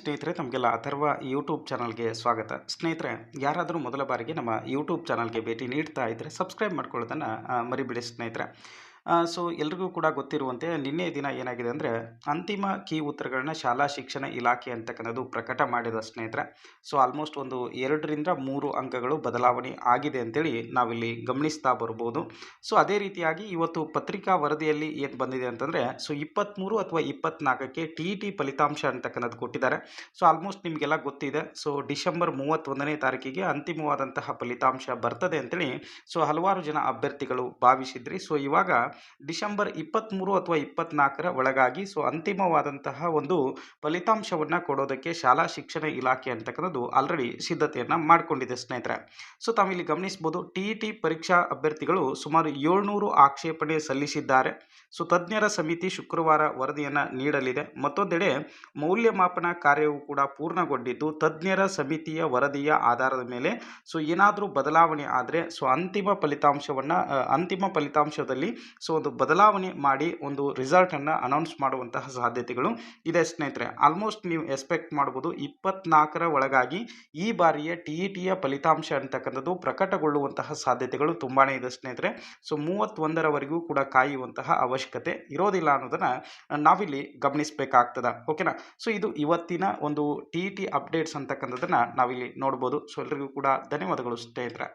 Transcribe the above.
ಸ್ನೇಹಿತರೆ, ತಮಗೆಲ್ಲ ಅಥರ್ವ ಯೂಟ್ಯೂಬ್ ಚಾನಲ್ಗೆ ಸ್ವಾಗತ. ಸ್ನೇಹಿತರೆ, ಯಾರಾದರೂ ಮೊದಲ ಬಾರಿಗೆ ನಮ್ಮ ಯೂಟ್ಯೂಬ್ ಚಾನಲ್ಗೆ ಭೇಟಿ ನೀಡ್ತಾ ಇದ್ದರೆ ಸಬ್ಸ್ಕ್ರೈಬ್ ಮಾಡ್ಕೊಳ್ಳೋದನ್ನು ಮರಿಬಿಡಿ ಸ್ನೇಹಿತರೆ. ಎಲ್ರಿಗೂ ಕೂಡ ಗೊತ್ತಿರುವಂತೆ ನಿನ್ನೆ ದಿನ ಏನಾಗಿದೆ ಅಂದರೆ, ಅಂತಿಮ ಕೀ ಉತ್ತರಗಳನ್ನ ಶಾಲಾ ಶಿಕ್ಷಣ ಇಲಾಖೆ ಅಂತಕ್ಕನ್ನೋದು ಪ್ರಕಟ ಮಾಡಿದ ಸ್ನೇಹಿತರೆ. ಆಲ್ಮೋಸ್ಟ್ ಒಂದು 2ರಿಂದ 3 ಅಂಕಗಳು ಬದಲಾವಣೆ ಆಗಿದೆ ಅಂತೇಳಿ ನಾವಿಲ್ಲಿ ಗಮನಿಸ್ತಾ ಬರ್ಬೋದು. ಅದೇ ರೀತಿಯಾಗಿ ಇವತ್ತು ಪತ್ರಿಕಾ ವರದಿಯಲ್ಲಿ ಏನು ಬಂದಿದೆ ಅಂತಂದರೆ, 23 ಅಥವಾ 24ಕ್ಕೆ TET ಫಲಿತಾಂಶ ಅಂತಕ್ಕನ್ನೋದು ಕೊಟ್ಟಿದ್ದಾರೆ. ಆಲ್ಮೋಸ್ಟ್ ನಿಮಗೆಲ್ಲ ಗೊತ್ತಿದೆ. ಡಿಸೆಂಬರ್ 31ನೇ ತಾರೀಕಿಗೆ ಅಂತಿಮವಾದಂತಹ ಫಲಿತಾಂಶ ಬರ್ತದೆ ಅಂತೇಳಿ ಹಲವಾರು ಜನ ಅಭ್ಯರ್ಥಿಗಳು ಭಾವಿಸಿದ್ರಿ. ಇವಾಗ ಡಿಸೆಂಬರ್ 23 ಅಥವಾ 24ರ ಒಳಗಾಗಿ ಅಂತಿಮವಾದಂತಹ ಒಂದು ಫಲಿತಾಂಶವನ್ನು ಕೊಡೋದಕ್ಕೆ ಶಾಲಾ ಶಿಕ್ಷಣ ಇಲಾಖೆ ಅಂತಕ್ಕನ್ನೋದು ಆಲ್ರೆಡಿ ಸಿದ್ಧತೆಯನ್ನು ಮಾಡಿಕೊಂಡಿದೆ ಸ್ನೇಹಿತರೆ. ತಾವಿಲ್ಲಿ ಗಮನಿಸ್ಬೋದು, TET ಪರೀಕ್ಷಾ ಅಭ್ಯರ್ಥಿಗಳು ಸುಮಾರು 700 ಆಕ್ಷೇಪಣೆ ಸಲ್ಲಿಸಿದ್ದಾರೆ. ತಜ್ಞರ ಸಮಿತಿ ಶುಕ್ರವಾರ ವರದಿಯನ್ನು ನೀಡಲಿದೆ. ಮತ್ತೊಂದೆಡೆ ಮೌಲ್ಯಮಾಪನ ಕಾರ್ಯವು ಕೂಡ ಪೂರ್ಣಗೊಂಡಿದ್ದು, ತಜ್ಞರ ಸಮಿತಿಯ ವರದಿಯ ಆಧಾರದ ಮೇಲೆ ಏನಾದರೂ ಬದಲಾವಣೆ ಆದರೆ ಅಂತಿಮ ಫಲಿತಾಂಶದಲ್ಲಿ ಒಂದು ಬದಲಾವಣೆ ಮಾಡಿ ಒಂದು ರಿಸಲ್ಟನ್ನು ಅನೌನ್ಸ್ ಮಾಡುವಂತಹ ಸಾಧ್ಯತೆಗಳು ಇದೆ ಸ್ನೇಹಿತರೆ. ಆಲ್ಮೋಸ್ಟ್ ನೀವು ಎಕ್ಸ್ಪೆಕ್ಟ್ ಮಾಡ್ಬೋದು 24ರ ಒಳಗಾಗಿ ಈ ಬಾರಿಯ TETಯ ಫಲಿತಾಂಶ ಅಂತಕ್ಕಂಥದ್ದು ಪ್ರಕಟಗೊಳ್ಳುವಂತಹ ಸಾಧ್ಯತೆಗಳು ತುಂಬಾ ಇದೆ ಸ್ನೇಹಿತರೆ. 31ರವರೆಗೂ ಕೂಡ ಕಾಯುವಂತಹ ಅವಶ್ಯಕತೆ ಇರೋದಿಲ್ಲ ಅನ್ನೋದನ್ನು ನಾವಿಲ್ಲಿ ಗಮನಿಸಬೇಕಾಗ್ತದೆ. ಓಕೆನಾ. ಇದು ಇವತ್ತಿನ ಒಂದು TET ಅಪ್ಡೇಟ್ಸ್ ಅಂತಕ್ಕಂಥದ್ದನ್ನು ನಾವಿಲ್ಲಿ ನೋಡ್ಬೋದು. ಎಲ್ರಿಗೂ ಕೂಡ ಧನ್ಯವಾದಗಳು ಸ್ನೇಹಿತರೆ.